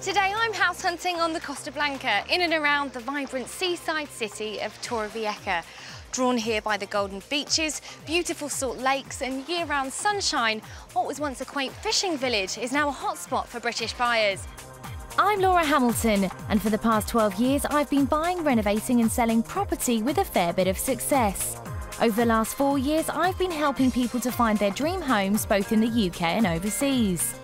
Today I'm house hunting on the Costa Blanca, in and around the vibrant seaside city of Torrevieja. Drawn here by the golden beaches, beautiful salt lakes and year-round sunshine, what was once a quaint fishing village is now a hotspot for British buyers. I'm Laura Hamilton, and for the past 12 years I've been buying, renovating and selling property with a fair bit of success. Over the last 4 years I've been helping people to find their dream homes both in the UK and overseas.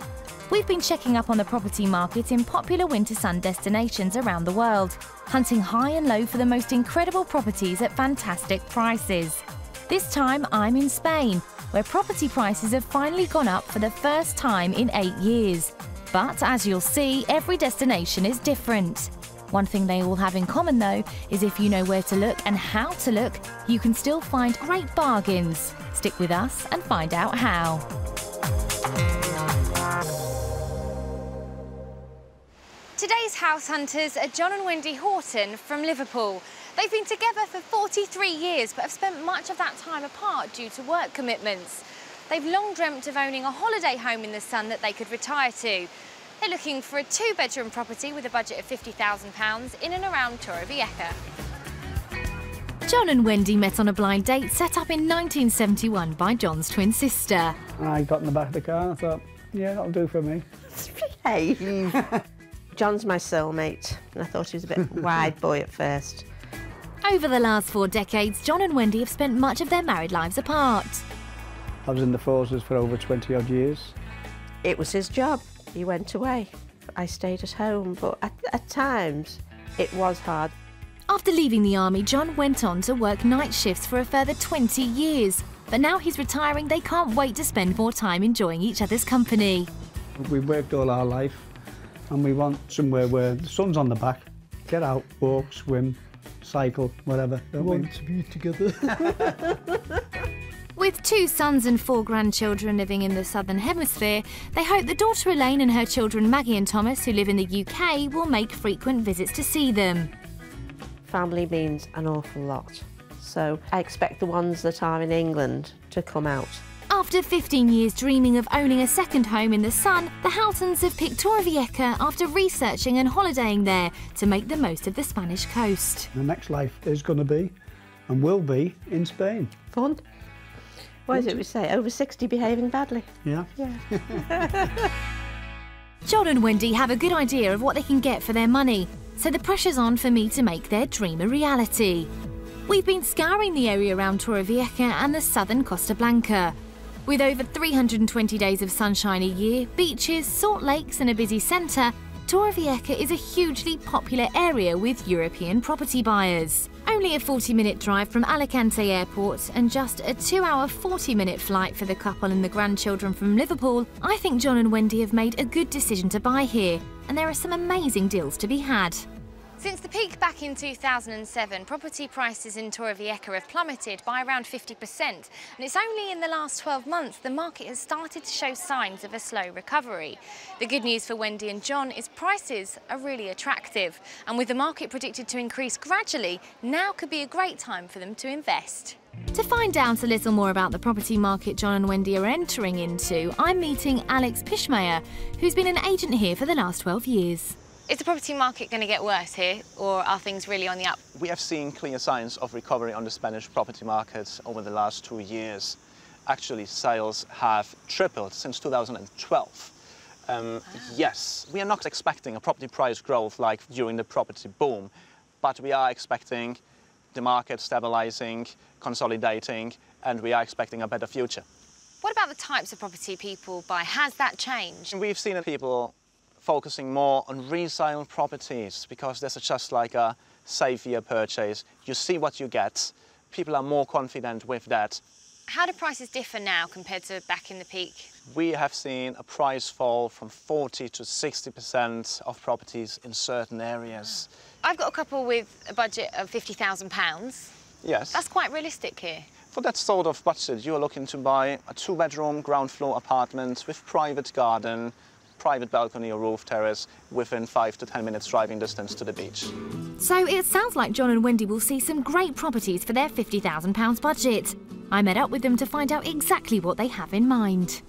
We've been checking up on the property market in popular winter sun destinations around the world, hunting high and low for the most incredible properties at fantastic prices. This time I'm in Spain, where property prices have finally gone up for the first time in 8 years. But as you'll see, every destination is different. One thing they all have in common though is if you know where to look and how to look, you can still find great bargains. Stick with us and find out how. Today's house hunters are John and Wendy Horton from Liverpool. They've been together for 43 years but have spent much of that time apart due to work commitments. They've long dreamt of owning a holiday home in the sun that they could retire to. They're looking for a 2-bedroom property with a budget of £50,000 in and around Torrevieja. John and Wendy met on a blind date set up in 1971 by John's twin sister. I got in the back of the car and I thought, yeah, that'll do for me. Behave. John's my soulmate, and I thought he was a bit wide boy at first. Over the last 4 decades, John and Wendy have spent much of their married lives apart. I was in the forces for over 20 odd years. It was his job. He went away. I stayed at home, but at times it was hard. After leaving the army, John went on to work night shifts for a further 20 years. But now he's retiring, they can't wait to spend more time enjoying each other's company. We've worked all our life and we want somewhere where the sun's on the back. Get out, walk, swim, cycle, whatever. We want to be together. With 2 sons and 4 grandchildren living in the Southern Hemisphere, they hope that daughter Elaine and her children Maggie and Thomas, who live in the UK, will make frequent visits to see them. Family means an awful lot, so I expect the ones that are in England to come out. After 15 years dreaming of owning a second home in the sun, the Haltons have picked Torrevieja after researching and holidaying there to make the most of the Spanish coast. The next life is going to be, and will be, in Spain. Fun. What is it we say? Over 60 behaving badly? Yeah. John and Wendy have a good idea of what they can get for their money, so the pressure's on for me to make their dream a reality. We've been scouring the area around Torrevieja and the southern Costa Blanca. With over 320 days of sunshine a year, beaches, salt lakes and a busy centre, Torrevieja is a hugely popular area with European property buyers. Only a 40-minute drive from Alicante Airport and just a 2-hour 40-minute flight for the couple and the grandchildren from Liverpool, I think John and Wendy have made a good decision to buy here, and there are some amazing deals to be had. Since the peak back in 2007, property prices in Torrevieja have plummeted by around 50%. And it's only in the last 12 months the market has started to show signs of a slow recovery. The good news for Wendy and John is prices are really attractive. And with the market predicted to increase gradually, now could be a great time for them to invest. To find out a little more about the property market John and Wendy are entering into, I'm meeting Alex Pishmeyer, who's been an agent here for the last 12 years. Is the property market going to get worse here, or are things really on the up? We have seen clear signs of recovery on the Spanish property market over the last 2 years. Actually, sales have tripled since 2012. Yes, we are not expecting a property price growth like during the property boom, but we are expecting the market stabilizing, consolidating, and we are expecting a better future. What about the types of property people buy? Has that changed? We've seen people focusing more on resale properties because this is just like a safer purchase. You see what you get. People are more confident with that. How do prices differ now compared to back in the peak? We have seen a price fall from 40 to 60% of properties in certain areas. I've got a couple with a budget of £50,000. Yes. That's quite realistic here. For that sort of budget, you are looking to buy a 2-bedroom ground floor apartment with private garden, private balcony or roof terrace within 5 to 10 minutes driving distance to the beach. So it sounds like John and Wendy will see some great properties for their £50,000 budget. I met up with them to find out exactly what they have in mind.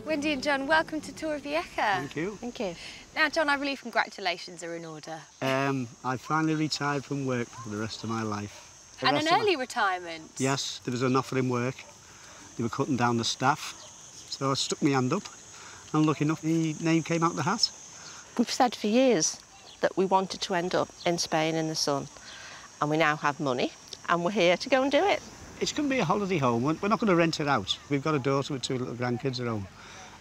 Wendy and John, welcome to Torrevieja. Thank you. Thank you. Now, John, I believe congratulations are in order. I finally retired from work for the rest of my life. And an early retirement? Yes, there was an offer in work. They were cutting down the staff. So I stuck my hand up, and lucky enough, the name came out the hat. We've said for years that we wanted to end up in Spain in the sun, and we now have money, and we're here to go and do it. It's going to be a holiday home. We're not going to rent it out. We've got a daughter with 2 little grandkids at home,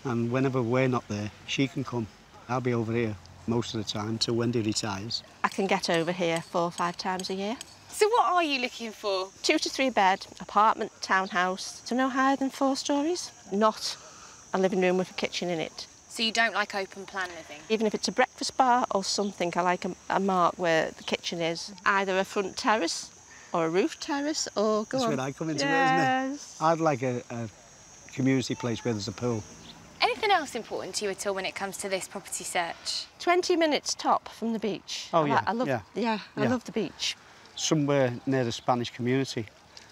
and whenever we're not there, she can come. I'll be over here most of the time until Wendy retires. I can get over here 4 or 5 times a year. So what are you looking for? 2 to 3 bed, apartment, townhouse, so no higher than 4 storeys. Not a living room with a kitchen in it. So you don't like open plan living? Even if it's a breakfast bar or something, I like a mark where the kitchen is. Either a front terrace or a roof terrace or go on. That's where I come into it, isn't it? I'd like a community place where there's a pool. Anything else important to you at all when it comes to this property search? 20 minutes top from the beach. Oh, I love the beach. Somewhere near the Spanish community,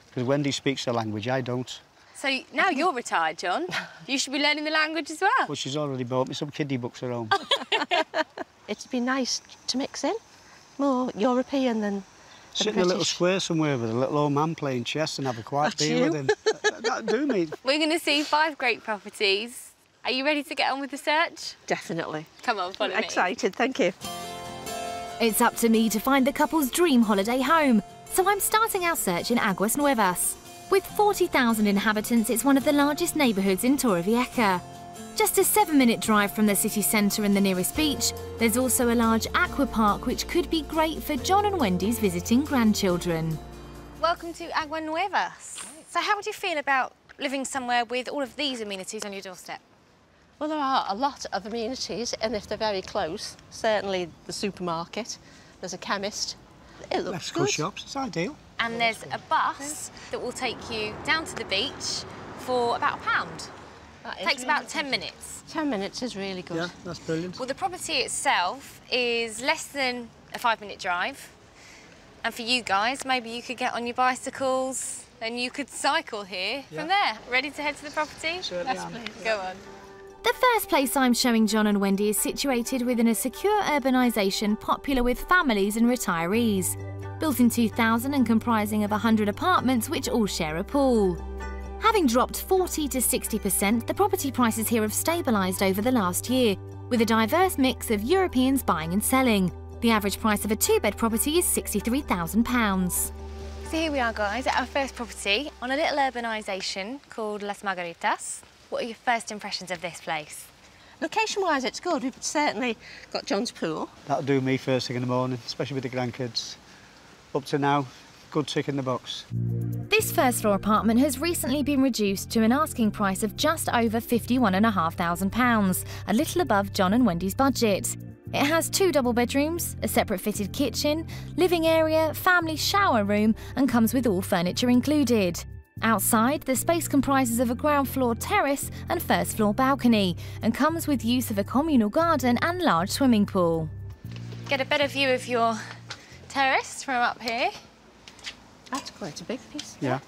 because Wendy speaks the language, I don't. So now you're retired, John. You should be learning the language as well. Well, she's already bought me some kiddie books at home. It'd be nice to mix in, more European than Sit in a little square somewhere with a little old man playing chess and have a quiet beer with him. That'd do me. We're going to see 5 great properties. Are you ready to get on with the search? Definitely. Come on, follow me. Excited, thank you. It's up to me to find the couple's dream holiday home, so I'm starting our search in Aguas Nuevas. With 40,000 inhabitants, it's one of the largest neighbourhoods in Torrevieja. Just a 7-minute drive from the city centre and the nearest beach, there's also a large aqua park which could be great for John and Wendy's visiting grandchildren. Welcome to Aguas Nuevas. So how would you feel about living somewhere with all of these amenities on your doorstep? Well, there are a lot of amenities, and if they're very close, certainly the supermarket, there's a chemist. It looks good. Shops, it's ideal. And there's a bus that will take you down to the beach for about £1. It takes about 10 minutes. 10 minutes is really good. Yeah, that's brilliant. Well, the property itself is less than a 5-minute drive. And for you guys, maybe you could get on your bicycles and you could cycle here from there. Ready to head to the property? Certainly Yes, am. please. Go on. The first place I'm showing John and Wendy is situated within a secure urbanisation popular with families and retirees. Built in 2000 and comprising of 100 apartments which all share a pool. Having dropped 40 to 60%, the property prices here have stabilised over the last year, with a diverse mix of Europeans buying and selling. The average price of a 2-bed property is £63,000. So here we are, guys, at our first property on a little urbanisation called Las Margaritas. What are your first impressions of this place? Location-wise, it's good. We've certainly got John's pool. That'll do me first thing in the morning, especially with the grandkids. Up to now, good tick in the box. This first-floor apartment has recently been reduced to an asking price of just over £51,500, a little above John and Wendy's budget. It has 2 double bedrooms, a separate fitted kitchen, living area, family shower room, and comes with all furniture included. Outside, the space comprises of a ground floor terrace and first floor balcony, and comes with use of a communal garden and large swimming pool. Get a better view of your terrace from up here. That's quite a big piece. Yeah.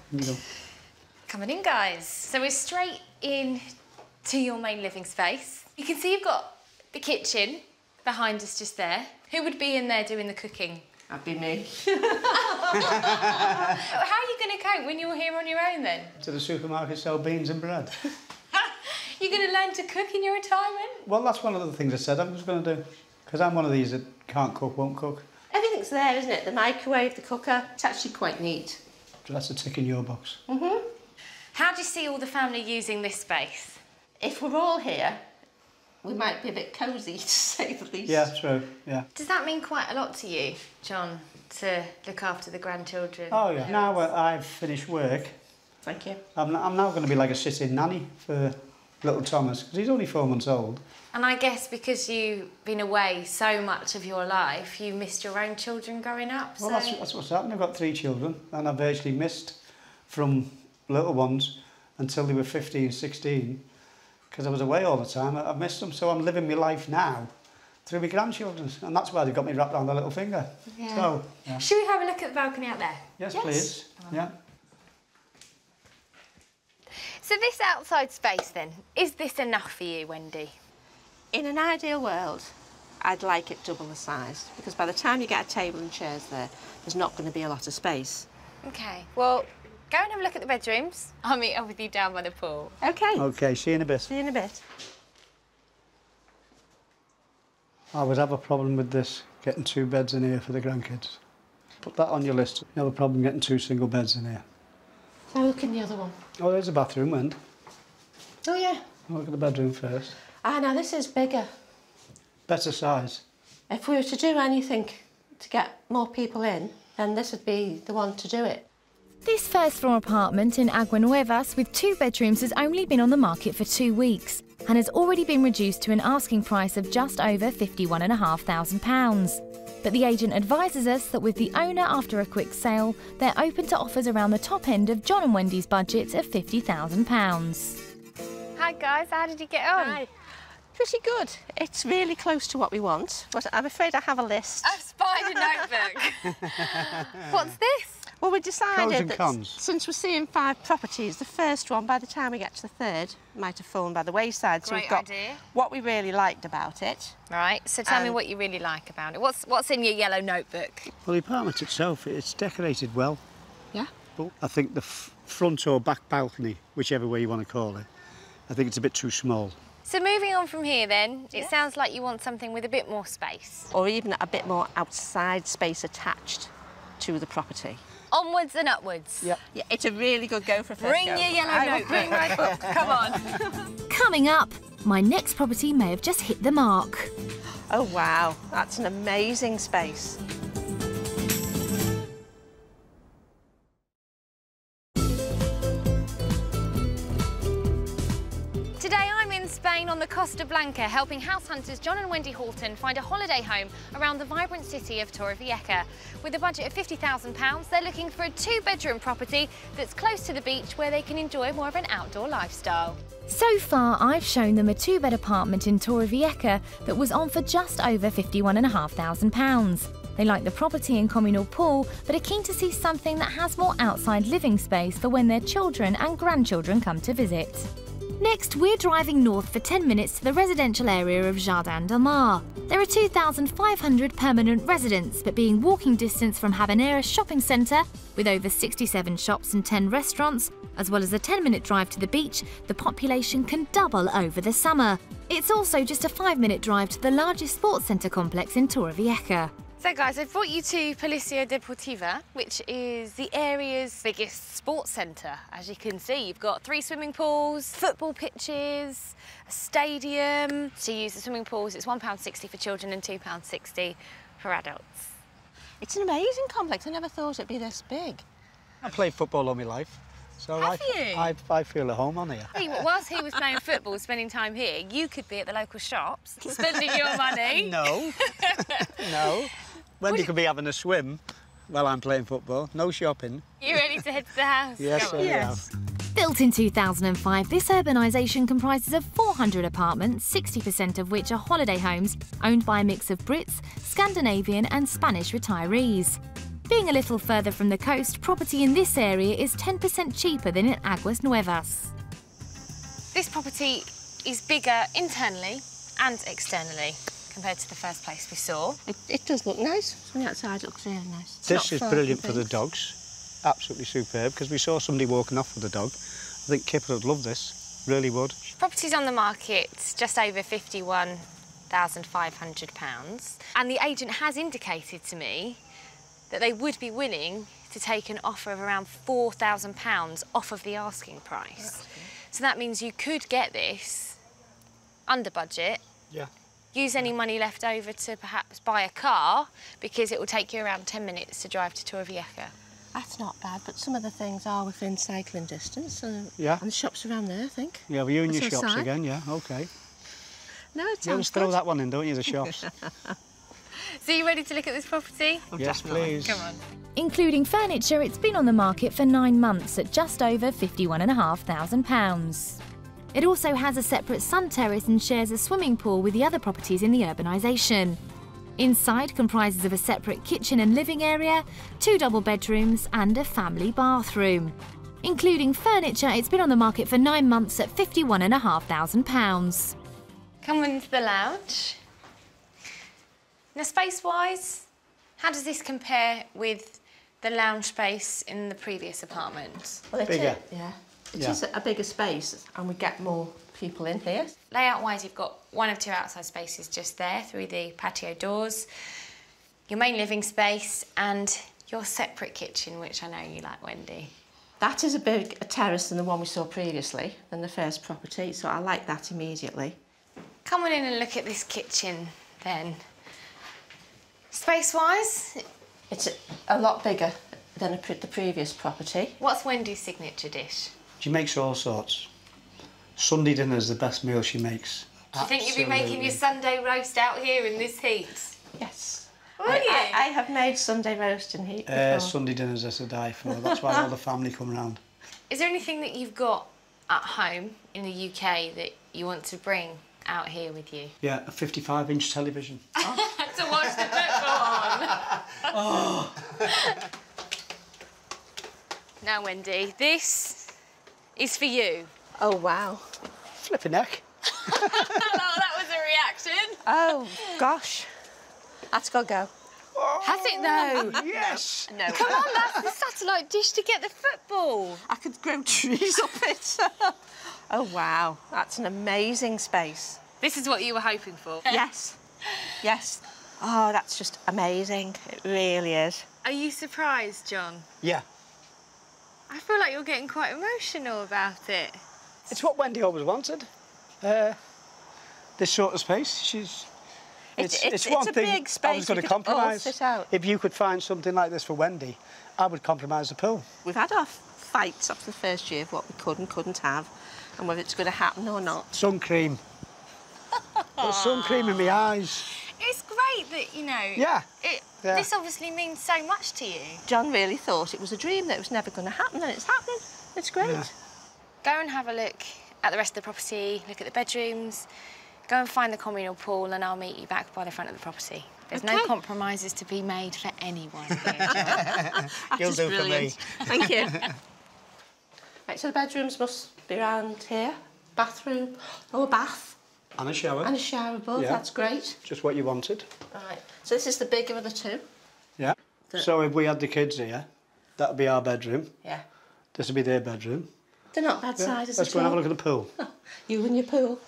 Here you go. Coming in, guys. So we're straight in to your main living space. You can see you've got the kitchen behind us just there. Who would be in there doing the cooking? That'd be me. How are you going to cope when you're here on your own then? To the supermarket, sell beans and bread. You're going to learn to cook in your retirement? Well, that's one of the things I said I was going to do. Because I'm one of these that can't cook, won't cook. Everything's there, isn't it? The microwave, the cooker. It's actually quite neat. So that's a tick in your box. Mm-hmm. How do you see all the family using this space? If we're all here, we might be a bit cosy, to say the least. Yeah, true, yeah. Does that mean quite a lot to you, John, to look after the grandchildren? Oh, yeah. Now I've finished work, Thank you. I'm now going to be like a sit-in nanny for little Thomas, because he's only 4 months old. And I guess because you've been away so much of your life, you missed your own children growing up, Well, so... that's what's happened. I've got 3 children, and I've virtually missed from little ones until they were 15, 16, because I was away all the time. I've missed them, so I'm living my life now through my grandchildren, and that's why they got me wrapped around their little finger. Yeah. So, yeah. Should we have a look at the balcony out there? Yes, please. Yeah. So this outside space then, is this enough for you, Wendy? In an ideal world, I'd like it double the size, because by the time you get a table and chairs there, there's not going to be a lot of space. OK, well, go and have a look at the bedrooms. I'll meet up with you down by the pool. OK. OK, see you in a bit. See you in a bit. I would have a problem with this, getting 2 beds in here for the grandkids. Put that on your list. You have a problem getting 2 single beds in here. So look in the other one. Oh, there's a bathroom, and Oh, yeah. look at the bedroom first. Ah, now this is bigger. Better size. If we were to do anything to get more people in, then this would be the one to do it. This first-floor apartment in Agua Nuevas with 2 bedrooms has only been on the market for 2 weeks and has already been reduced to an asking price of just over £51,500. But the agent advises us that with the owner after a quick sale, they're open to offers around the top end of John and Wendy's budget of £50,000. Hi, guys. How did you get on? Hi. Pretty good. It's really close to what we want, but I'm afraid I have a list. I've spied a notebook. What's this? Well, we Pros decided and that cons. since we're seeing 5 properties, the first one, by the time we get to the third, might have fallen by the wayside. So Great we've got idea. what we really liked about it. Right, so tell me what you really like about it. What's in your yellow notebook? Well, the apartment itself, it's decorated well. Yeah. But I think the front or back balcony, whichever way you want to call it, I think it's a bit too small. So moving on from here then, it sounds like you want something with a bit more space. Or even a bit more outside space attached to the property. Onwards and upwards. Yep. Yeah, it's a really good go for a first Bring go. your yellow notebook. Bring my book. Come on. Coming up, my next property may have just hit the mark. Oh, wow. That's an amazing space. Today I'm in Spain on the Costa Blanca, helping house hunters John and Wendy Halton find a holiday home around the vibrant city of Torrevieja. With a budget of £50,000, they're looking for a 2-bedroom property that's close to the beach where they can enjoy more of an outdoor lifestyle. So far, I've shown them a 2-bed apartment in Torrevieja that was on for just over £51,500. They like the property and communal pool, but are keen to see something that has more outside living space for when their children and grandchildren come to visit. Next, we're driving north for 10 minutes to the residential area of Jardin del Mar. There are 2,500 permanent residents, but being walking distance from Habanera shopping centre, with over 67 shops and 10 restaurants, as well as a 10-minute drive to the beach, the population can double over the summer. It's also just a 5-minute drive to the largest sports centre complex in Torrevieja. So guys, I've brought you to Policia Deportiva, which is the area's biggest sports centre. As you can see, you've got 3 swimming pools, football pitches, a stadium. To use the swimming pools, it's £1.60 for children and £2.60 for adults. It's an amazing complex. I never thought it'd be this big. I played football all my life, so Have you? I feel at home on here. Hey, whilst he was playing football, spending time here, you could be at the local shops, spending your money. No, no. Wendy could be having a swim while I'm playing football. No shopping. You ready to head to the house? Yes, Come on. yes. Built in 2005, this urbanisation comprises of 400 apartments, 60% of which are holiday homes owned by a mix of Brits, Scandinavian and Spanish retirees. Being a little further from the coast, property in this area is 10% cheaper than in Aguas Nuevas. This property is bigger internally and externally compared to the first place we saw. It does look nice. From the outside, it looks really nice. It's This not is far brilliant from for the things. dogs. Absolutely superb, because we saw somebody walking off with a dog. I think Kip would love this, really would. Property's on the market just over £51,500, and the agent has indicated to me that they would be willing to take an offer of around £4,000 off of the asking price. So that means you could get this under budget. Yeah. Use any money left over to perhaps buy a car, because it will take you around 10 minutes to drive to Torrevieja. That's not bad, but some of the things are within cycling distance. Yeah. And the shops around there, I think. Yeah, well, you and your What's shops outside? again, yeah, OK. No, it You sounds always throw good. that one in, don't you, the shops? So you ready to look at this property? Oh, Yes, definitely. please. Come on. Including furniture, it's been on the market for 9 months at just over £51,500. It also has a separate sun terrace and shares a swimming pool with the other properties in the urbanisation. Inside comprises of a separate kitchen and living area, 2 double bedrooms and a family bathroom. Including furniture, it's been on the market for 9 months at £51,500. Come into the lounge. Now, space-wise, how does this compare with the lounge space in the previous apartment? Well, Bigger. It is a bigger space, and we get more people in here. Layout-wise, you've got one of two outside spaces just there through the patio doors, your main living space, and your separate kitchen, which I know you like, Wendy. That is a terrace than the one we saw previously, than the first property, so I like that immediately. Come on in and look at this kitchen, then. Space-wise, It's a lot bigger than the previous property. what's Wendy's signature dish? She makes all sorts. Sunday dinner is the best meal she makes. Do you think you'd be making your Sunday roast out here in this heat? Yes. Will you? I have made Sunday roast in heat before. Sunday dinners are to die for. That's why all the family come round. Is there anything that you've got at home in the UK that you want to bring out here with you? Yeah, a 55-inch television. To watch the football on. Now, Wendy, this is for you. Oh, wow. Flipping heck. Hello, that was a reaction. Oh, gosh. That's got to go. Has it though? Yes. No. Come on, that's the satellite dish to get the football. I could grow trees up it. Oh, wow. That's an amazing space. This is what you were hoping for. Yes. Yes. Oh, that's just amazing. It really is. Are you surprised, John? Yeah. I feel like you're getting quite emotional about it. It's what Wendy always wanted. This sort of space. It's one a thing big space. I was going we to could all compromise. sit out. If you could find something like this for Wendy, I would compromise the pool. We've had our fights after the first year of what we could and couldn't have, and whether it's going to happen or not. Sun cream. Got sun cream in my eyes. It's great that, you know... Yeah. Yeah. This obviously means so much to you. John really thought it was a dream, that it was never going to happen, and it's happening. It's great. Yeah. Go and have a look at the rest of the property, look at the bedrooms, go and find the communal pool, and I'll meet you back by the front of the property. There's no compromises to be made for anyone here. You'll do for me. Thank you. Right, so the bedrooms must be around here. Bathroom, a bath. And a shower. And a shower above, Yeah. That's great. Just what you wanted. Right, so this is the bigger of the two. Yeah. So if we had the kids here, that would be our bedroom. Yeah. This would be their bedroom. They're not bad Yeah. sizes Let's at go and have a all. look at the pool. You and your pool.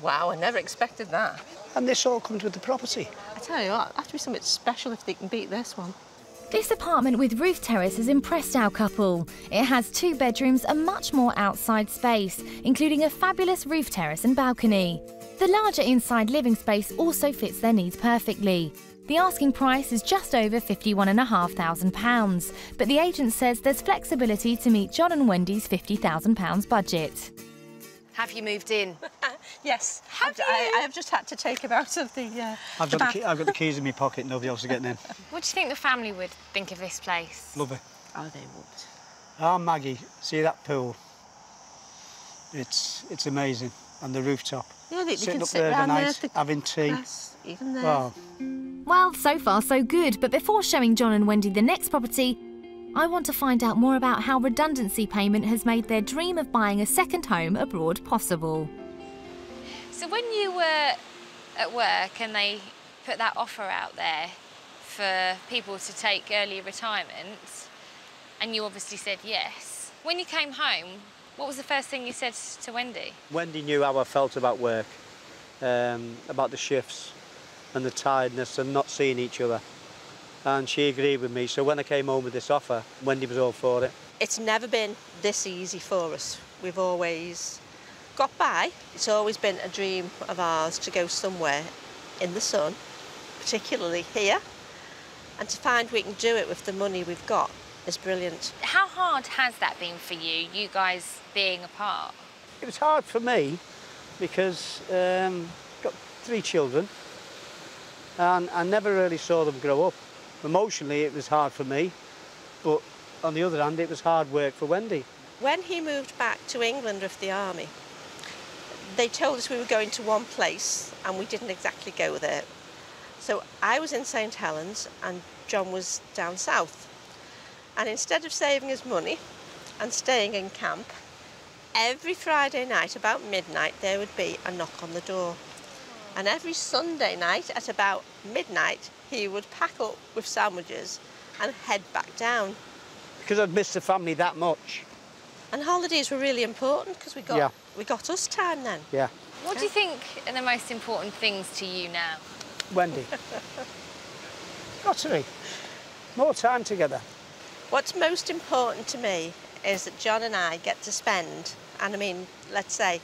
Wow, I never expected that. And this all comes with the property. I tell you what, it'll have to be something special if they can beat this one. This apartment with roof terrace has impressed our couple. It has 2 bedrooms and much more outside space, including a fabulous roof terrace and balcony. The larger inside living space also fits their needs perfectly. The asking price is just over £51,500, but the agent says there's flexibility to meet John and Wendy's £50,000 budget. Have you moved in? Yes. Have you? I have just had to take him out of the I've got the keys in my pocket, nobody else is getting in. What do you think the family would think of this place? Love it. Oh, they would. Ah, Maggie, see that pool? It's amazing. And the rooftop. Yeah, they Sitting can up sit there the round night, there, having tea. grass, even there. Wow. Well, so far so good, but before showing John and Wendy the next property, I want to find out more about how redundancy payment has made their dream of buying a second home abroad possible. So when you were at work and they put that offer out there for people to take early retirement, and you obviously said yes, when you came home, what was the first thing you said to Wendy? Wendy knew how I felt about work, about the shifts and the tiredness and not seeing each other. And she agreed with me, so when I came home with this offer, Wendy was all for it. It's never been this easy for us. We've always got by. It's always been a dream of ours to go somewhere in the sun, particularly here, and to find we can do it with the money we've got is brilliant. How hard has that been for you, you guys being apart? It was hard for me because got 3 children and I never really saw them grow up. Emotionally, it was hard for me, but on the other hand, it was hard work for Wendy. When he moved back to England with the army, they told us we were going to one place and we didn't exactly go there. So I was in St Helens and John was down south. And instead of saving his money and staying in camp, Every Friday night, about midnight, there would be a knock on the door. And every Sunday night, at about midnight, he would pack up with sandwiches and head back down. Because I'd missed the family that much. And holidays were really important because we got us time then. Yeah. What do you think are the most important things to you now? Wendy. Got to be. More time together. What's most important to me is that John and I get to spend, and I mean, let's say,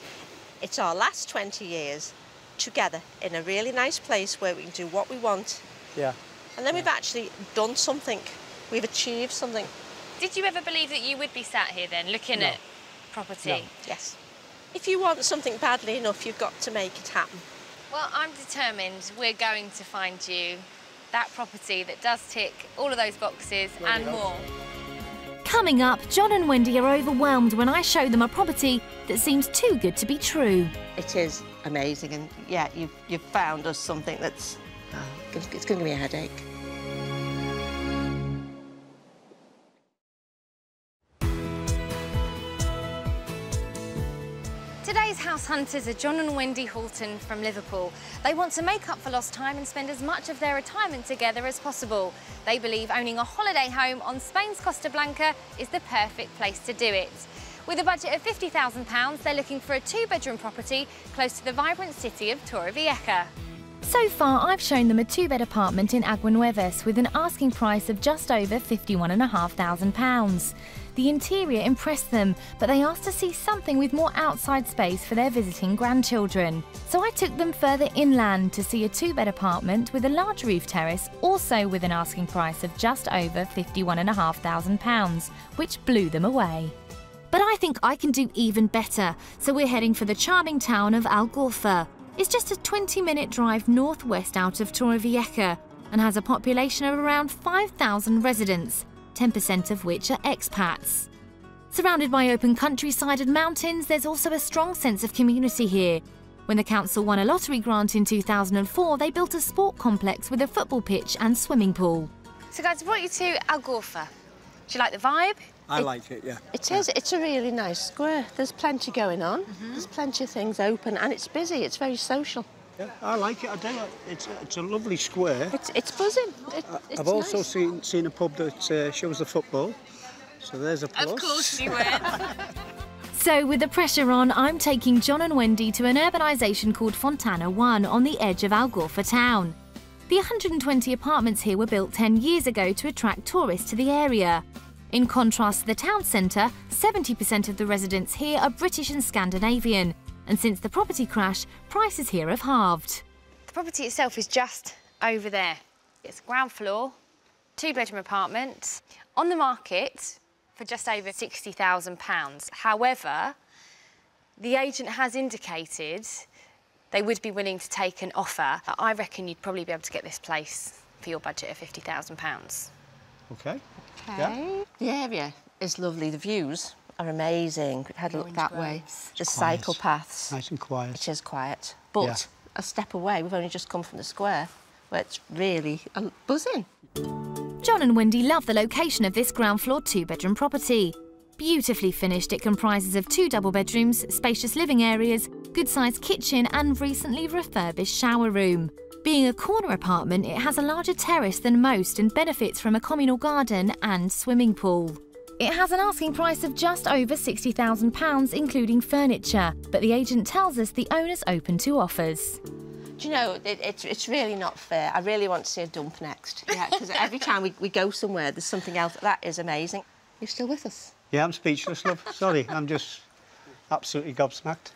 it's our last 20 years together in a really nice place where we can do what we want. Yeah. And then we've actually done something. We've achieved something. Did you ever believe that you would be sat here then, looking at property? No. Yes. If you want something badly enough, you've got to make it happen. Well, I'm determined we're going to find you that property that does tick all of those boxes and more. Coming up, John and Wendy are overwhelmed when I show them a property that seems too good to be true. It is amazing, and yeah, you've found us something that's it's going to give me a headache. Today's house hunters are John and Wendy Halton from Liverpool. They want to make up for lost time and spend as much of their retirement together as possible. They believe owning a holiday home on Spain's Costa Blanca is the perfect place to do it. With a budget of £50,000, they're looking for a two-bedroom property close to the vibrant city of Torrevieja. So far, I've shown them a two-bed apartment in Aguanuevas with an asking price of just over £51,500. The interior impressed them, but they asked to see something with more outside space for their visiting grandchildren. So I took them further inland to see a two-bed apartment with a large roof terrace, also with an asking price of just over £51,500, which blew them away. But I think I can do even better, so we're heading for the charming town of Algorfa. It's just a 20-minute drive northwest out of Torrevieja and has a population of around 5,000 residents, 10% of which are expats. Surrounded by open countryside and mountains, there's also a strong sense of community here. When the council won a lottery grant in 2004, they built a sport complex with a football pitch and swimming pool. So guys, I brought you to Algorfa. Do you like the vibe? I like it, yeah. It is. It's a really nice square. There's plenty going on. There's plenty of things open, and it's busy. It's very social. Yeah, I like it. I do. It's a lovely square. It's buzzing. It's I've also nice. seen a pub that shows the football. So there's a plus. Of course you would. So with the pressure on, I'm taking John and Wendy to an urbanisation called Fontana 1 on the edge of Algorfa town. The 120 apartments here were built 10 years ago to attract tourists to the area. In contrast to the town centre, 70% of the residents here are British and Scandinavian. And since the property crash, prices here have halved. The property itself is just over there. It's ground floor, two-bedroom apartment, on the market for just over £60,000. However, the agent has indicated they would be willing to take an offer. I reckon you'd probably be able to get this place for your budget of £50,000. Okay. Okay. Yeah. The area is lovely. The views are amazing. We've had a look that way. The cycle paths. Nice and quiet. It is quiet. But a step away, we've only just come from the square, where it's really buzzing. John and Wendy love the location of this ground floor two-bedroom property. Beautifully finished, it comprises of 2 double bedrooms, spacious living areas, good-sized kitchen and recently refurbished shower room. Being a corner apartment, it has a larger terrace than most and benefits from a communal garden and swimming pool. It has an asking price of just over £60,000, including furniture, but the agent tells us the owner's open to offers. Do you know, it's really not fair. I really want to see a dump next. Yeah, because every time we go somewhere, there's something else. That is amazing. You're still with us? Yeah, I'm speechless, love. Sorry, I'm just absolutely gobsmacked.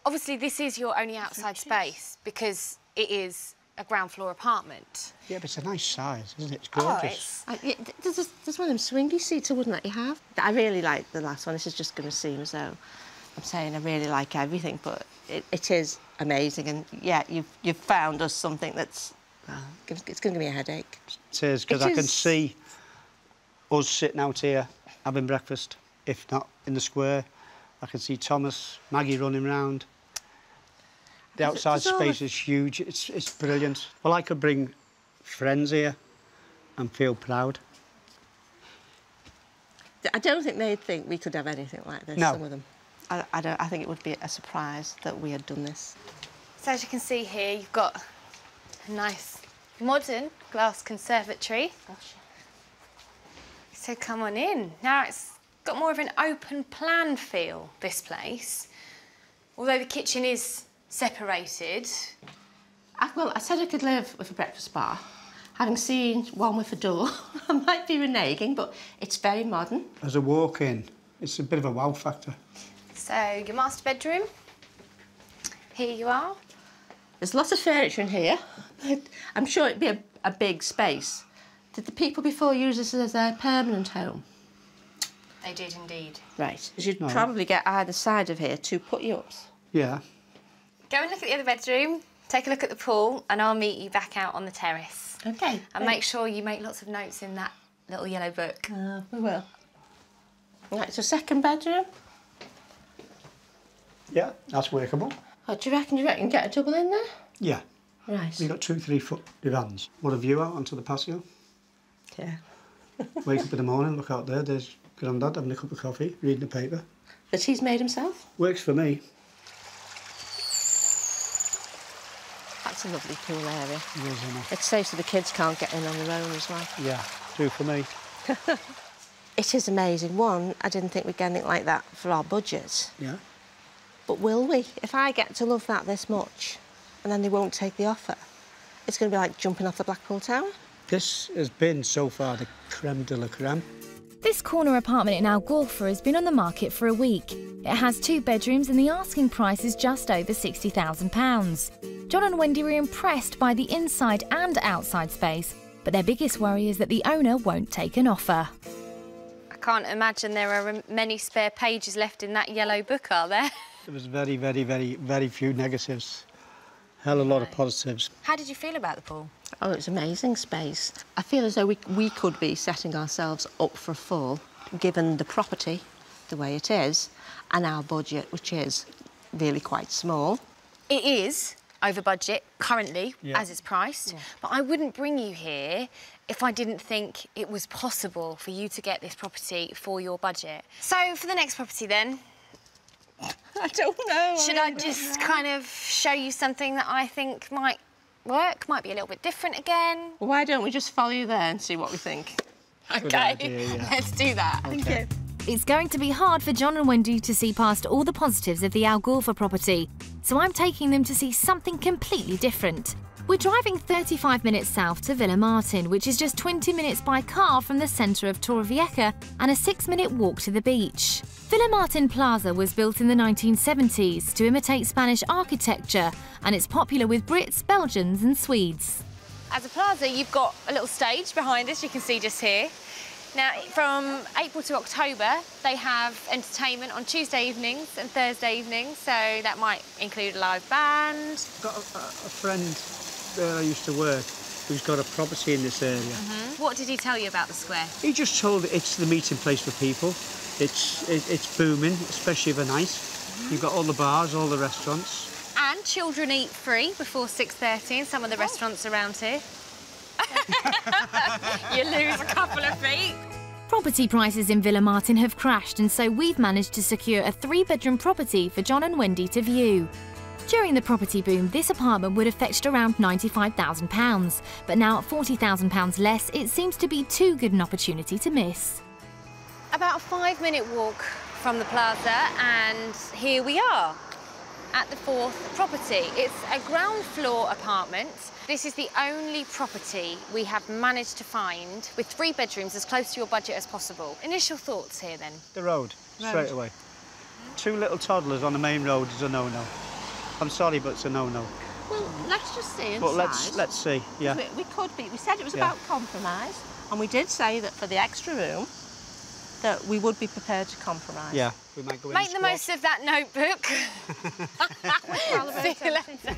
Obviously, this is your only outside space because it is a ground floor apartment. Yeah, but it's a nice size, isn't it? It's gorgeous. Oh, There's one of them swingy seats I wouldn't let you have. I really like the last one. This is just going to seem as though I'm saying I really like everything, but it is amazing. And yeah, you've found us something that's it's going to give me a headache. It is, because I can see us sitting out here having breakfast, if not in the square. I can see Thomas, Maggie running round. The outside space is huge. It's brilliant. Well, I could bring friends here and feel proud. I don't think they'd think we could have anything like this, No. some of them. I think it would be a surprise that we had done this. So as you can see here, you've got a nice modern glass conservatory. Gosh. So come on in. Now it's got more of an open plan feel, this place. Although the kitchen is separated. Well, I said I could live with a breakfast bar. Having seen one with a door, I might be reneging, but it's very modern. As a walk-in, it's a bit of a wow factor. So your master bedroom, here you are. There's lots of furniture in here. I'm sure it'd be a big space. Did the people before use this as their permanent home? They did indeed. Right. You'd probably get either side of here 2 put-you-ups. Yeah. Go and look at the other bedroom, take a look at the pool, and I'll meet you back out on the terrace. OK. And make sure you make lots of notes in that little yellow book. We will. Right, so second bedroom. Yeah, that's workable. Oh, do you reckon you can get a double in there? Yeah. Right. We've got 2 3-foot divans. What a view out onto the patio. Yeah. Wake up in the morning, look out there, there's Grandad having a cup of coffee, reading the paper. That he's made himself? Works for me. That's a lovely pool area. It is, isn't it? It's safe so the kids can't get in on their own as well. Yeah, do for me. It is amazing. One, I didn't think we'd get anything like that for our budget. Yeah. But will we? If I get to love that this much and then they won't take the offer, it's going to be like jumping off the Blackpool Tower. This has been, so far, the creme de la creme. This corner apartment in Algorfa has been on the market for a week. It has 2 bedrooms and the asking price is just over £60,000. John and Wendy were impressed by the inside and outside space, but their biggest worry is that the owner won't take an offer. I can't imagine there are many spare pages left in that yellow book, are there? There was very, very, very, very few negatives. Hell, a lot of positives. How did you feel about the pool? Oh, it's amazing space. I feel as though we could be setting ourselves up for a fall, given the property, the way it is, and our budget, which is really quite small. It is over budget currently, as it's priced, but I wouldn't bring you here if I didn't think it was possible for you to get this property for your budget. So for the next property then, I don't know. should I just kind of show you something that I think might work, might be a little bit different again? Why don't we just follow you there and see what we think? OK, idea, yeah. Let's do that. Okay. Thank you. It's going to be hard for John and Wendy to see past all the positives of the Algorfa property, so I'm taking them to see something completely different. We're driving 35 minutes south to Villa Martin, which is just 20 minutes by car from the centre of Torrevieja and a 6-minute walk to the beach. Villa Martin Plaza was built in the 1970s to imitate Spanish architecture, and it's popular with Brits, Belgians and Swedes. As a plaza, you've got a little stage behind us, you can see just here. Now, from April to October, they have entertainment on Tuesday evenings and Thursday evenings, so that might include a live band. I've got a friend where I used to work who's got a property in this area. What did he tell you about the square? He just told it's the meeting place for people. It's booming, especially overnight. You've got all the bars, all the restaurants. And children eat free before 6:30 in some of the restaurants around here. You lose a couple of feet. Property prices in Villa Martin have crashed, and so we've managed to secure a 3-bedroom property for John and Wendy to view. During the property boom, this apartment would have fetched around £95,000, but now at £40,000 less, it seems to be too good an opportunity to miss. About a 5-minute walk from the plaza, and here we are at the 4th property. It's a ground floor apartment. This is the only property we have managed to find with 3 bedrooms as close to your budget as possible. Initial thoughts here then? The road, straight away. 2 little toddlers on the main road is a no-no. I'm sorry, but it's a no-no. Well, let's just see inside. But let's see, yeah. We could be. We said it was about compromise, and we did say that for the extra room, that we would be prepared to compromise. Yeah, we might go in Make the most of that notebook. See you later.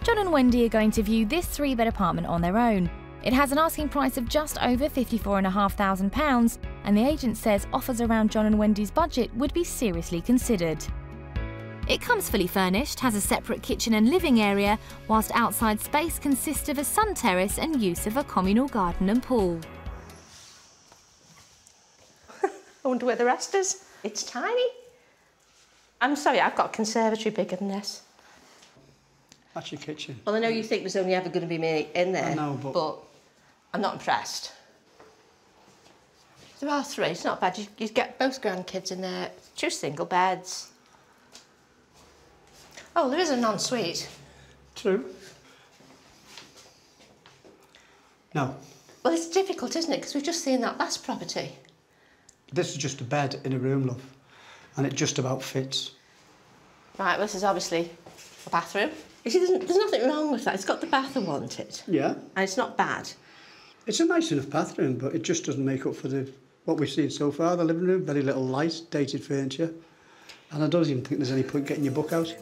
John and Wendy are going to view this 3-bed apartment on their own. It has an asking price of just over £54,500, and the agent says offers around John and Wendy's budget would be seriously considered. It comes fully furnished, has a separate kitchen and living area, whilst outside space consists of a sun terrace and use of a communal garden and pool. I wonder where the rest is. It's tiny. I'm sorry, I've got a conservatory bigger than this. That's your kitchen. Well, I know you think there's only ever going to be me in there, I know, but I'm not impressed. There are 3, it's not bad. You get both grandkids in there, 2 single beds. Oh, there is an ensuite. True. No. Well, it's difficult, isn't it? Because we've just seen that last property. This is just a bed in a room, love. And it just about fits. Right, well, this is obviously a bathroom. You see, there's nothing wrong with that. It's got the bath I wanted. Yeah. And it's not bad. It's a nice enough bathroom, but it just doesn't make up for what we've seen so far. The living room, very little light, dated furniture. And I don't even think there's any point getting your book out.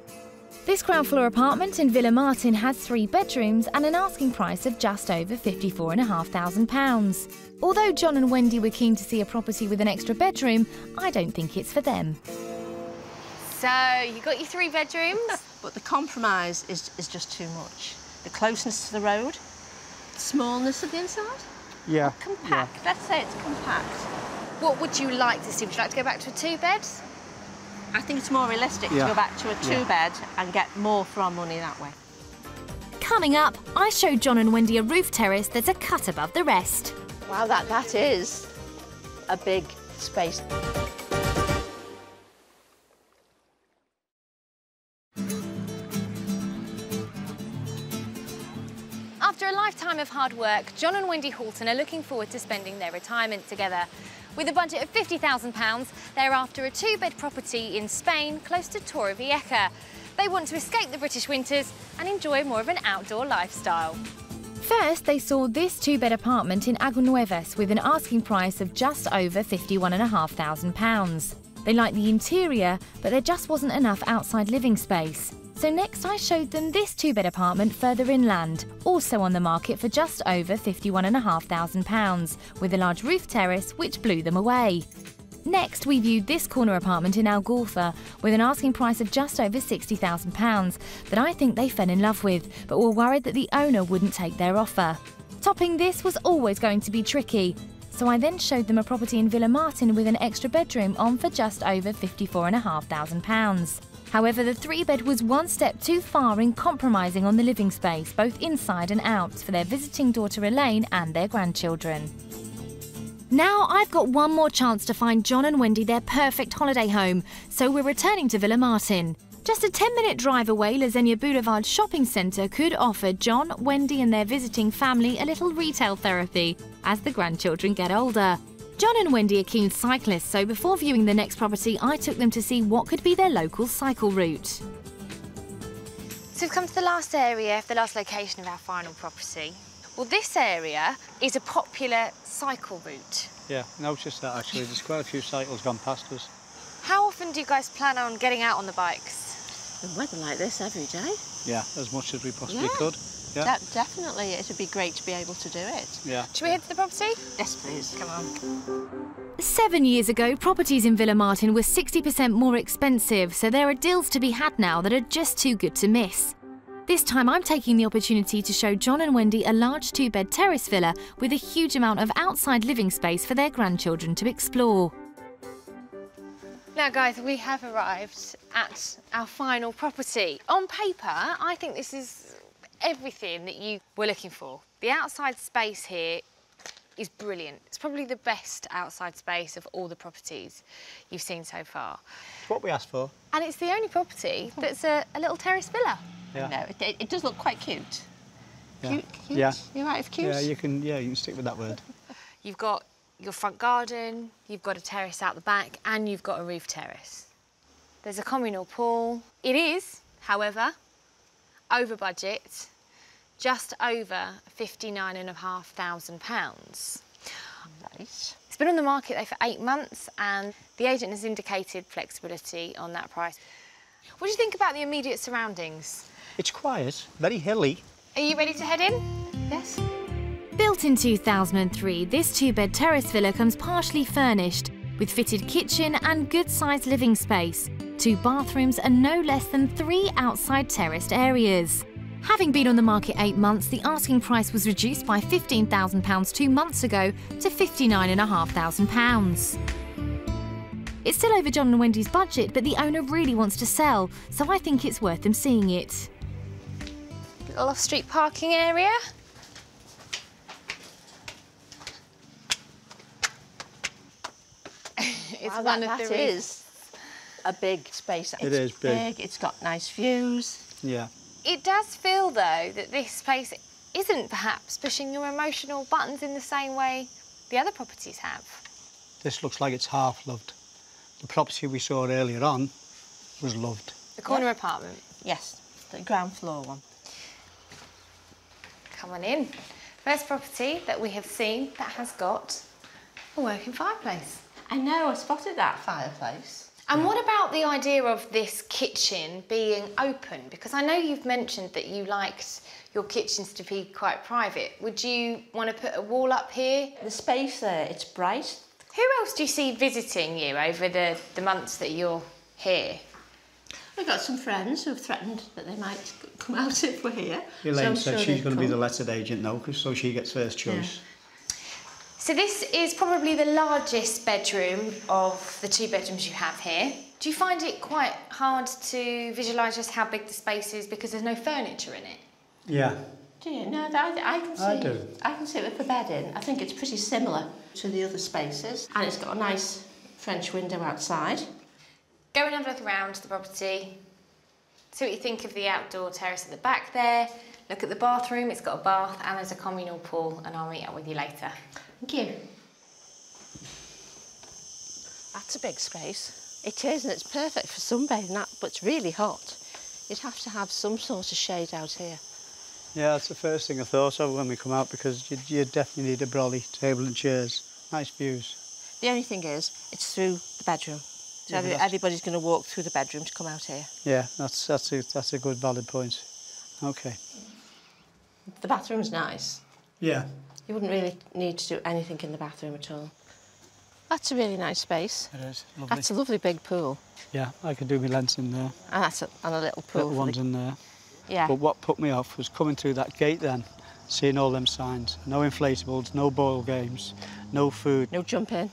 This ground floor apartment in Villa Martin has 3 bedrooms and an asking price of just over £54,500. Although John and Wendy were keen to see a property with an extra bedroom, I don't think it's for them. So, you got your 3 bedrooms? But the compromise is just too much. The closeness to the road, the smallness of the inside. Yeah. Compact. Yeah. Let's say it's compact. What would you like to see? Would you like to go back to a 2-bed? I think it's more realistic to go back to a 2-bed and get more for our money that way. Coming up, I showed John and Wendy a roof terrace that's a cut above the rest. Wow, that is a big space. After a lifetime of hard work, John and Wendy Halton are looking forward to spending their retirement together. With a budget of £50,000, they're after a 2-bed property in Spain, close to Torrevieja. They want to escape the British winters and enjoy more of an outdoor lifestyle. First, they saw this 2-bed apartment in Aguanuevas with an asking price of just over £51,500. They liked the interior, but there just wasn't enough outside living space. So next I showed them this 2-bed apartment further inland, also on the market for just over £51,500, with a large roof terrace which blew them away. Next, we viewed this corner apartment in Algorfa with an asking price of just over £60,000 that I think they fell in love with, but were worried that the owner wouldn't take their offer. Topping this was always going to be tricky, so I then showed them a property in Villa Martin with an extra bedroom on for just over £54,500. However, the 3-bed was one step too far in compromising on the living space, both inside and out, for their visiting daughter Elaine and their grandchildren. Now I've got one more chance to find John and Wendy their perfect holiday home, so we're returning to Villa Martin. Just a 10-minute drive away, Lasagna Boulevard shopping centre could offer John, Wendy and their visiting family a little retail therapy as the grandchildren get older. John and Wendy are keen cyclists, so before viewing the next property, I took them to see what could be their local cycle route. So we've come to the last area, the last location of our final property. Well, this area is a popular cycle route. Yeah, noticed that actually. There's quite a few cycles gone past us. How often do you guys plan on getting out on the bikes? The weather like this every day. Yeah, as much as we possibly could. Yeah. Definitely, it would be great to be able to do it. Yeah. Should we head to the property? Yes, please. Come on. 7 years ago, properties in Villa Martin were 60% more expensive, so there are deals to be had now that are just too good to miss. This time I'm taking the opportunity to show John and Wendy a large 2-bed terrace villa with a huge amount of outside living space for their grandchildren to explore. Now guys, we have arrived at our final property. On paper, I think this is everything that you were looking for. The outside space here is brilliant. It's probably the best outside space of all the properties you've seen so far. It's what we asked for. And it's the only property that's a little terrace villa. Yeah. No, it does look quite cute. Yeah. Cute? Yeah. You're right with cute? Yeah, you can stick with that word. You've got your front garden, you've got a terrace out the back, and you've got a roof terrace. There's a communal pool. It is, however, over budget, just over £59,500. Nice. It's been on the market though for 8 months, and the agent has indicated flexibility on that price. What do you think about the immediate surroundings? It's quiet, very hilly. Are you ready to head in? Yes. Built in 2003, this 2-bed terrace villa comes partially furnished, with fitted kitchen and good-sized living space, 2 bathrooms and no less than 3 outside terraced areas. Having been on the market 8 months, the asking price was reduced by £15,000 2 months ago to £59,500. It's still over John and Wendy's budget, but the owner really wants to sell, so I think it's worth them seeing it. Little off-street parking area. It's one of the is a big space. It is big. It's got nice views. Yeah. It does feel, though, that this place isn't perhaps pushing your emotional buttons in the same way the other properties have. This looks like it's half loved. The property we saw earlier on was loved. The corner apartment. Yes, the ground floor one. Come on in. First property that we have seen that has got a working fireplace. I know, I spotted that fireplace. And what about the idea of this kitchen being open? Because I know you've mentioned that you liked your kitchens to be quite private. Would you want to put a wall up here? The space there, it's bright. Who else do you see visiting you over the months that you're here? We've got some friends who have threatened that they might come out if we're here. Elaine said she's going to be the lettered agent now, so she gets first choice. Yeah. So this is probably the largest bedroom of the 2 bedrooms you have here. Do you find it quite hard to visualise just how big the space is because there's no furniture in it? Yeah. Do you? No, I can see. I do. I can see it with the bed in. I think it's pretty similar to the other spaces, and it's got a nice French window outside. Go and have a look around the property. See what you think of the outdoor terrace at the back there. Look at the bathroom. It's got a bath and there's a communal pool, and I'll meet up with you later. Thank you. That's a big space. It is, and it's perfect for sunbathing, but it's really hot. You'd have to have some sort of shade out here. Yeah, that's the first thing I thought of when we come out, because you definitely need a brolly, table and chairs. Nice views. The only thing is, it's through the bedroom. So yeah, everybody's going to walk through the bedroom to come out here. Yeah, that's a good valid point. Okay. The bathroom's nice. Yeah. You wouldn't really need to do anything in the bathroom at all. That's a really nice space. It is, lovely. That's a lovely big pool. Yeah, I could do my lens in there. And that's and a little pool. Little ones in there. Yeah. But what put me off was coming through that gate then, seeing all them signs. No inflatables, no boil games, no food. No jumping.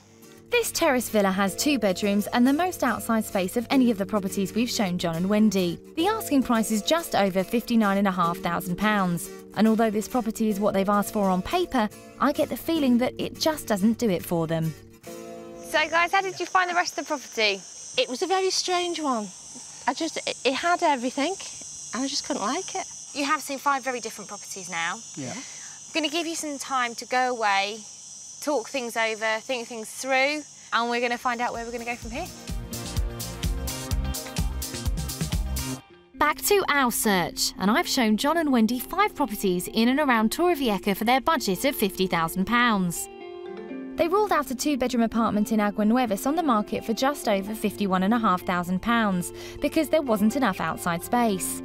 This terrace villa has 2 bedrooms and the most outside space of any of the properties we've shown John and Wendy. The asking price is just over £59,500. And although this property is what they've asked for on paper, I get the feeling that it just doesn't do it for them. So guys, how did you find the rest of the property? It was a very strange one. It had everything and I just couldn't like it. You have seen 5 very different properties now. Yeah. I'm going to give you some time to go away, talk things over, think things through, and we're going to find out where we're going to go from here. Back to our search, and I've shown John and Wendy 5 properties in and around Torrevieja for their budget of £50,000. They ruled out a 2-bedroom apartment in Agua Nuevas on the market for just over £51,500 because there wasn't enough outside space.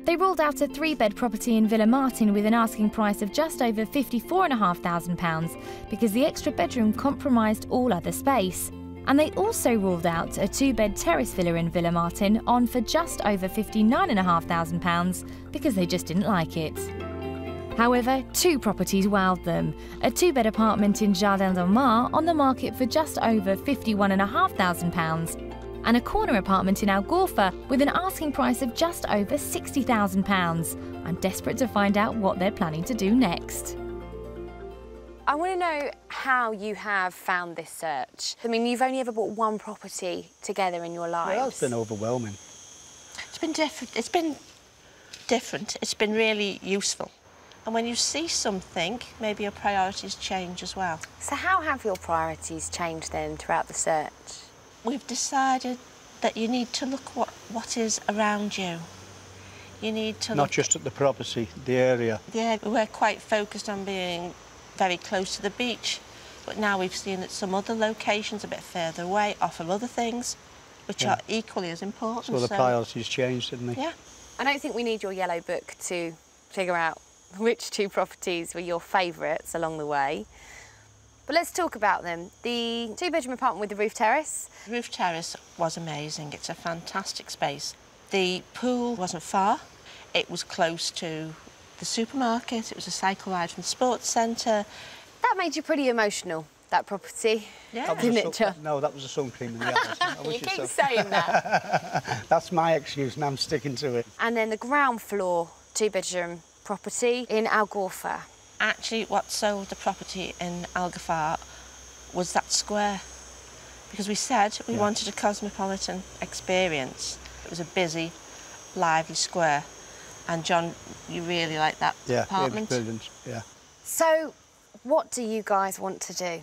They ruled out a 3-bed property in Villa Martin with an asking price of just over £54,500 because the extra bedroom compromised all other space. And they also ruled out a 2-bed terrace villa in Villa Martin on for just over £59,500 because they just didn't like it. However, 2 properties wowed them. A 2-bed apartment in Jardin del Mar on the market for just over £51,500 and a corner apartment in Algorfa with an asking price of just over £60,000. I'm desperate to find out what they're planning to do next. I want to know how you have found this search. I mean, you've only ever bought 1 property together in your lives. Well, it's been overwhelming. It's been different. It's been different. It's been really useful. And when you see something, maybe your priorities change as well. So how have your priorities changed then throughout the search? We've decided that you need to look what is around you. You need to Not look just at the property, the area. Yeah, we're quite focused on being very close to the beach, but now we've seen that some other locations a bit further away offer other things which are equally as important. So the priorities changed, didn't they? Yeah. I don't think we need your yellow book to figure out which 2 properties were your favourites along the way. But let's talk about them. The 2-bedroom apartment with the roof terrace. The roof terrace was amazing. It's a fantastic space. The pool wasn't far. It was close to the supermarket. It was a cycle ride from the sports centre. That made you pretty emotional. that property. Yeah. Didn't it, John? No, that was a sun cream in the house. I You wish keep so. saying that. That's my excuse and I'm sticking to it. And then the ground floor, 2-bedroom property in Algorfa. Actually, what sold the property in Algorfa was that square. Because we said we wanted a cosmopolitan experience. It was a busy, lively square. And John, you really like that apartment? Yeah, it was brilliant, yeah. So, what do you guys want to do?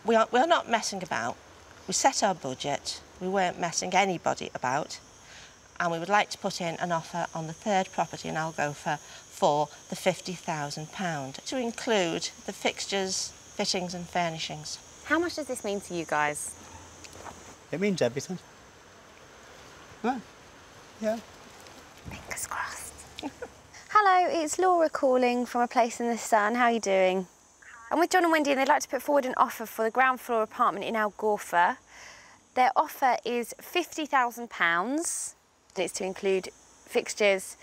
We're not messing about. We set our budget. We weren't messing anybody about. And we would like to put in an offer on the third property in Algorfa for the £50,000 to include the fixtures, fittings and furnishings. How much does this mean to you guys? It means everything. Right. Yeah. Fingers crossed. Hello, it's Laura calling from a place in the sun. How are you doing? I'm with John and Wendy and they'd like to put forward an offer for the ground floor apartment in Algorfa. Their offer is £50,000. It's to include fixtures,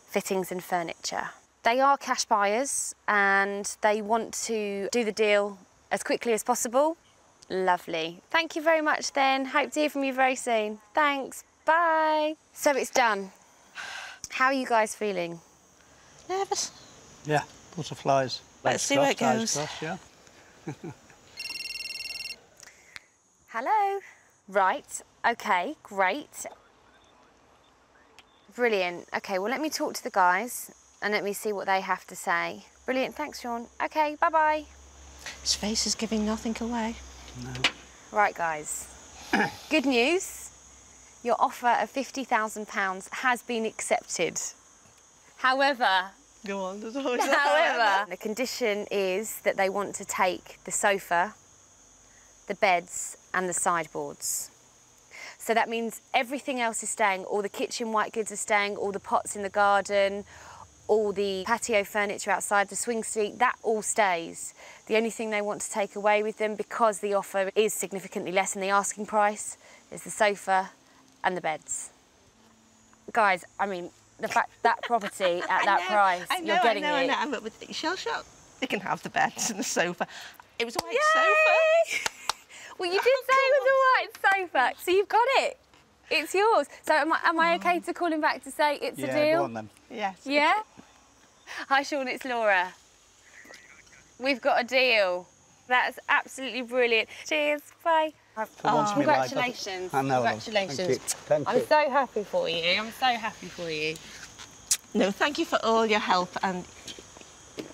fittings and furniture. They are cash buyers and they want to do the deal as quickly as possible. Lovely. Thank you very much then. Hope to hear from you very soon. Thanks. Bye. So it's done. How are you guys feeling? Nervous? Yeah, butterflies. Let's see where it goes. Crossed, yeah. Hello. Right. Okay, great. Brilliant. Okay, well, let me talk to the guys and let me see what they have to say. Brilliant. Thanks, Sean. Okay, bye-bye. His face is giving nothing away. No. Right, guys. Good news. Your offer of £50,000 has been accepted. However, Go on, there's always however, the condition is that they want to take the sofa, the beds and the sideboards. So that means everything else is staying. All the kitchen white goods are staying, all the pots in the garden, all the patio furniture outside, the swing seat, that all stays. The only thing they want to take away with them, because the offer is significantly less than the asking price, is the sofa and the beds. Guys, I mean, the fact that property at that price, you're getting it. I know, but with the shell shop, they can have the beds and the sofa. It was a white Yay! sofa. Well, you did say it was a white sofa, so you've got it. It's yours. So am I okay to call him back to say it's a deal? Yeah, go on then. Yes. Yeah? Hi, Sean, it's Laura. We've got a deal. That's absolutely brilliant. Cheers, bye. Congratulations. I know. Congratulations. Thank you. I'm so happy for you. I'm so happy for you. No, thank you for all your help and,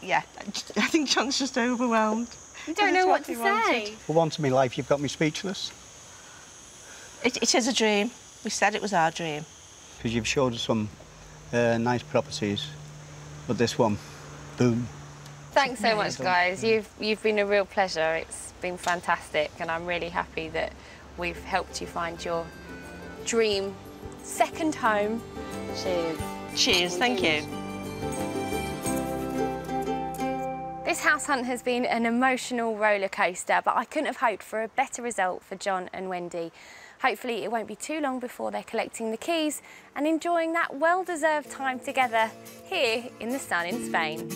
yeah, I think John's just overwhelmed. You don't know what to say. For once in my life, you've got me speechless. It is a dream. We said it was our dream. Because you've showed us some nice properties, but this one, boom. Thanks so much, guys. You've been a real pleasure. It's been fantastic, and I'm really happy that we've helped you find your dream second home. Cheers. Cheers, thank you. This house hunt has been an emotional roller coaster, but I couldn't have hoped for a better result for John and Wendy. Hopefully it won't be too long before they're collecting the keys and enjoying that well-deserved time together here in the sun in Spain.